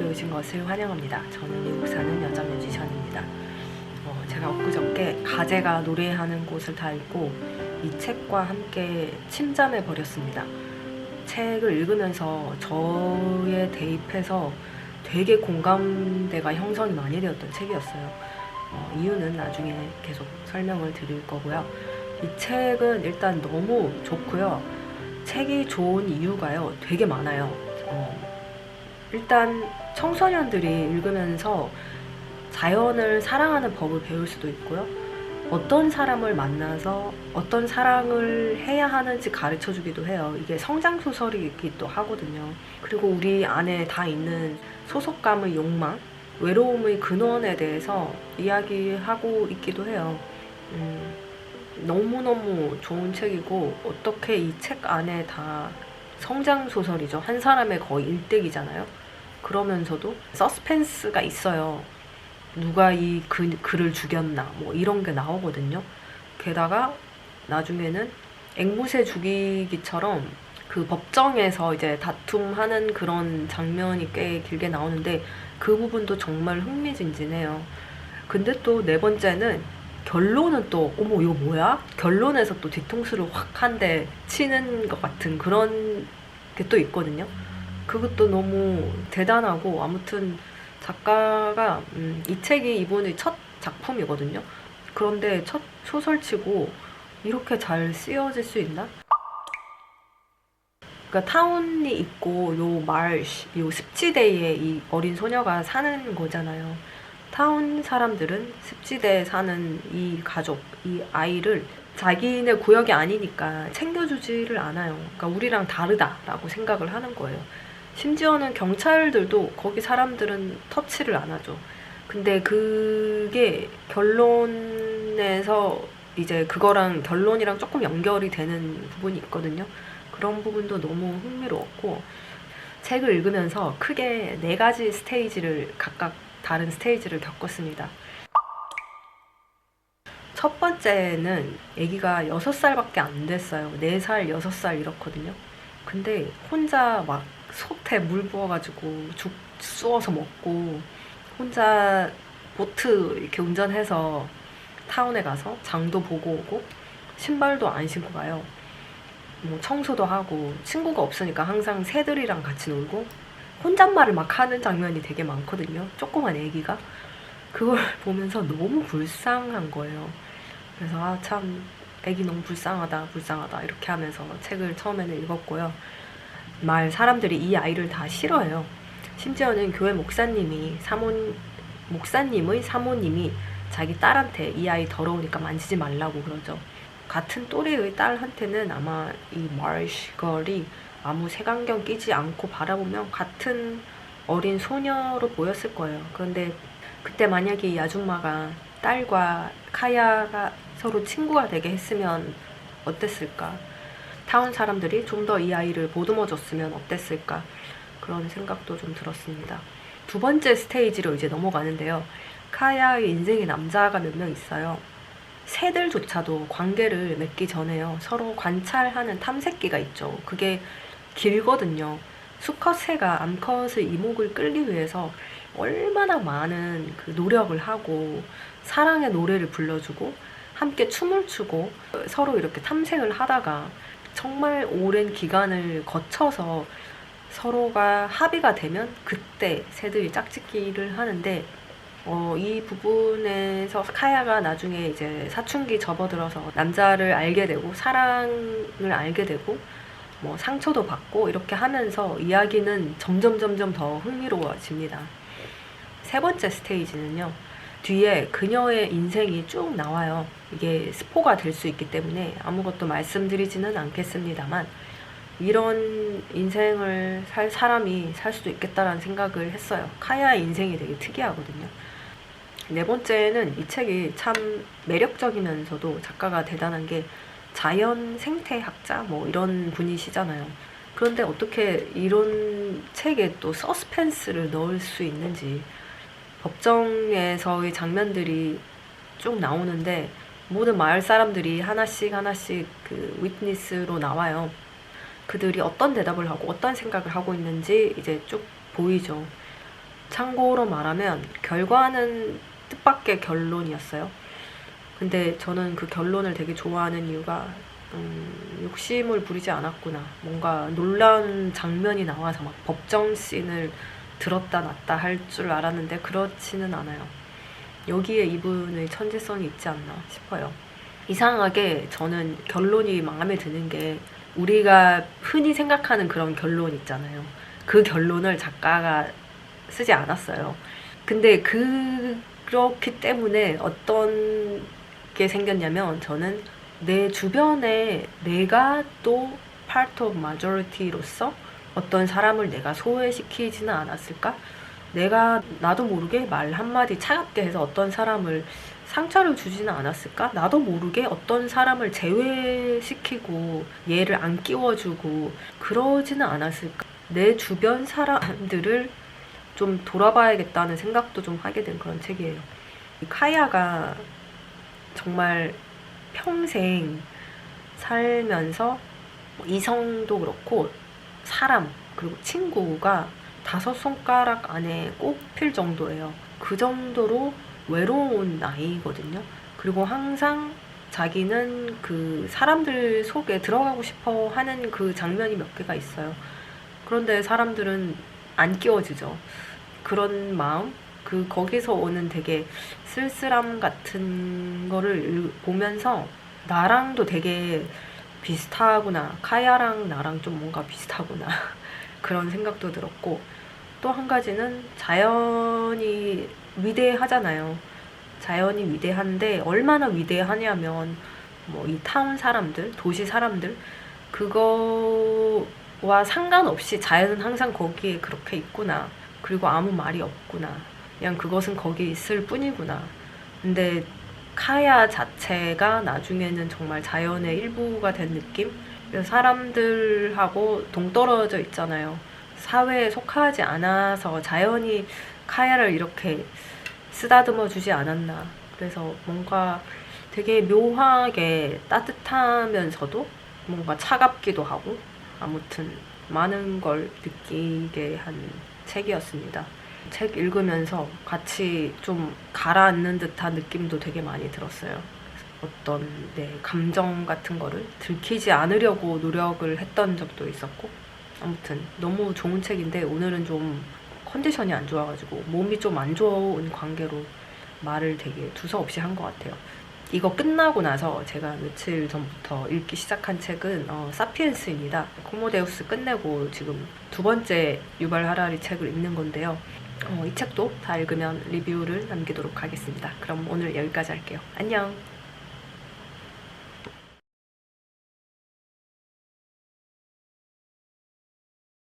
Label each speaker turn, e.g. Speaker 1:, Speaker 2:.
Speaker 1: 오신 것을 환영합니다. 저는 미국 사는 여자 뮤지션입니다. 제가 엊그저께 가제가 노래하는 곳을 다 읽고 이 책과 함께 침잠해 버렸습니다. 책을 읽으면서 저에 대입해서 되게 공감대가 형성이 많이 되었던 책이었어요. 이유는 나중에 계속 설명을 드릴 거고요. 이 책은 일단 너무 좋고요. 책이 좋은 이유가요, 되게 많아요. 일단 청소년들이 읽으면서 자연을 사랑하는 법을 배울 수도 있고요. 어떤 사람을 만나서 어떤 사랑을 해야 하는지 가르쳐 주기도 해요. 이게 성장 소설이기도 하거든요. 그리고 우리 안에 다 있는 소속감의 욕망, 외로움의 근원에 대해서 이야기하고 있기도 해요. 너무너무 좋은 책이고, 어떻게 이 책 안에 다 성장 소설이죠. 한 사람의 거의 일대기잖아요. 그러면서도 서스펜스가 있어요. 누가 이 글을 죽였나 뭐 이런 게 나오거든요. 게다가 나중에는 앵무새 죽이기처럼 그 법정에서 이제 다툼하는 그런 장면이 꽤 길게 나오는데, 그 부분도 정말 흥미진진해요. 근데 또 네 번째는 결론은 또 어머 이거 뭐야? 결론에서 또 뒤통수를 확 한 대 치는 것 같은 그런 게 또 있거든요. 그것도 너무 대단하고, 아무튼 작가가 이 책이 이분의 첫 작품이거든요. 그런데 첫 소설치고 이렇게 잘 쓰여질 수 있나? 그러니까 타운이 있고 요 습지대에 이 어린 소녀가 사는 거잖아요. 타운 사람들은 습지대에 사는 이 가족, 이 아이를 자기네 구역이 아니니까 챙겨주지를 않아요. 그러니까 우리랑 다르다라고 생각을 하는 거예요. 심지어는 경찰들도 거기 사람들은 터치를 안 하죠. 근데 그게 결론에서 이제 그거랑 결론이랑 조금 연결이 되는 부분이 있거든요. 그런 부분도 너무 흥미로웠고, 책을 읽으면서 크게 4가지 스테이지를, 각각 다른 스테이지를 겪었습니다. 첫 번째는 아기가 6살밖에 안 됐어요. 4살, 6살 이렇거든요. 근데 혼자 막 솥에 물 부어가지고 죽 쑤어서 먹고, 혼자 보트 이렇게 운전해서 타운에 가서 장도 보고 오고, 신발도 안 신고 가요. 뭐 청소도 하고, 친구가 없으니까 항상 새들이랑 같이 놀고, 혼잣말을 막 하는 장면이 되게 많거든요. 조그만 애기가. 그걸 보면서 너무 불쌍한 거예요. 그래서 참 애기 너무 불쌍하다 이렇게 하면서 책을 처음에는 읽었고요. 사람들이 이 아이를 다 싫어해요. 심지어는 교회 목사님의 사모님이 자기 딸한테 이 아이 더러우니까 만지지 말라고 그러죠. 같은 또래의 딸한테는 아마 이 마르시 걸이 아무 색안경 끼지 않고 바라보면 같은 어린 소녀로 보였을 거예요. 그런데 그때 만약에 이 아줌마가 딸과 카야가 서로 친구가 되게 했으면 어땠을까? 타운 사람들이 좀 더 이 아이를 보듬어줬으면 어땠을까? 그런 생각도 좀 들었습니다. 두 번째 스테이지로 이제 넘어가는데요. 카야의 인생에 남자가 몇 명 있어요. 새들조차도 관계를 맺기 전에요, 서로 관찰하는 탐색기가 있죠. 그게 길거든요. 수컷 새가 암컷의 이목을 끌기 위해서 얼마나 많은 그 노력을 하고, 사랑의 노래를 불러주고 함께 춤을 추고 서로 이렇게 탐색을 하다가 정말 오랜 기간을 거쳐서 서로가 합의가 되면 그때 새들이 짝짓기를 하는데, 이 부분에서 카야가 나중에 이제 사춘기 접어들어서 남자를 알게 되고 사랑을 알게 되고 뭐 상처도 받고 이렇게 하면서 이야기는 점점 더 흥미로워집니다. 세 번째 스테이지는요, 뒤에 그녀의 인생이 쭉 나와요. 이게 스포가 될 수 있기 때문에 아무것도 말씀드리지는 않겠습니다만, 이런 인생을 살 사람이 살 수도 있겠다라는 생각을 했어요. 카야의 인생이 되게 특이하거든요. 네 번째는 이 책이 참 매력적이면서도 작가가 대단한 게 자연 생태학자 뭐 이런 분이시잖아요. 그런데 어떻게 이런 책에 또 서스펜스를 넣을 수 있는지. 법정에서의 장면들이 쭉 나오는데 모든 마을 사람들이 하나씩 그 위트니스로 나와요. 그들이 어떤 대답을 하고 어떤 생각을 하고 있는지 이제 쭉 보이죠. 참고로 말하면 결과는 뜻밖의 결론이었어요. 근데 저는 그 결론을 되게 좋아하는 이유가 욕심을 부리지 않았구나. 뭔가 놀라운 장면이 나와서 막 법정 씬을 들었다 놨다 할 줄 알았는데 그렇지는 않아요. 여기에 이분의 천재성이 있지 않나 싶어요. 이상하게 저는 결론이 마음에 드는 게 우리가 흔히 생각하는 그런 결론 있잖아요. 그 결론을 작가가 쓰지 않았어요. 근데 그렇기 때문에 어떤 게 생겼냐면 저는 내 주변에 내가 또 part of majority로서 어떤 사람을 내가 소외시키지는 않았을까? 내가 나도 모르게 말 한마디 차갑게 해서 어떤 사람을 상처를 주지는 않았을까? 나도 모르게 어떤 사람을 제외시키고 얘를 안 끼워주고 그러지는 않았을까? 내 주변 사람들을 좀 돌아봐야겠다는 생각도 좀 하게 된 그런 책이에요. 카야가 정말 평생 살면서 이성도 그렇고 사람 그리고 친구가 5손가락 안에 꼽힐 정도예요. 그 정도로 외로운 아이거든요. 그리고 항상 자기는 그 사람들 속에 들어가고 싶어 하는 그 장면이 몇 개가 있어요. 그런데 사람들은 안 끼워지죠. 그런 마음? 거기서 오는 되게 쓸쓸함 같은 거를 보면서 나랑도 되게 비슷하구나. 카야랑 나랑 좀 뭔가 비슷하구나. 그런 생각도 들었고 또 한 가지는 자연이 위대하잖아요. 자연이 위대한데 얼마나 위대하냐면 뭐 이 타운 사람들, 도시 사람들 그거와 상관없이 자연은 항상 거기에 그렇게 있구나. 그리고 아무 말이 없구나. 그냥 그것은 거기 있을 뿐이구나. 근데 카야 자체가 나중에는 정말 자연의 일부가 된 느낌? 사람들하고 동떨어져 있잖아요. 사회에 속하지 않아서 자연이 카야를 이렇게 쓰다듬어 주지 않았나. 그래서 뭔가 되게 묘하게 따뜻하면서도 뭔가 차갑기도 하고 아무튼 많은 걸 느끼게 한 책이었습니다. 책 읽으면서 같이 좀 가라앉는 듯한 느낌도 되게 많이 들었어요. 어떤 감정 같은 거를 들키지 않으려고 노력을 했던 적도 있었고 아무튼 너무 좋은 책인데 오늘은 좀 컨디션이 안 좋아가지고 몸이 좀 안 좋은 관계로 말을 되게 두서없이 한 것 같아요. 이거 끝나고 나서 제가 며칠 전부터 읽기 시작한 책은 사피엔스입니다. 코모데우스 끝내고 지금 2번째 유발 하라리 책을 읽는 건데요. 이 책도 다 읽으면 리뷰를 남기도록 하겠습니다. 그럼 오늘 여기까지 할게요. 안녕!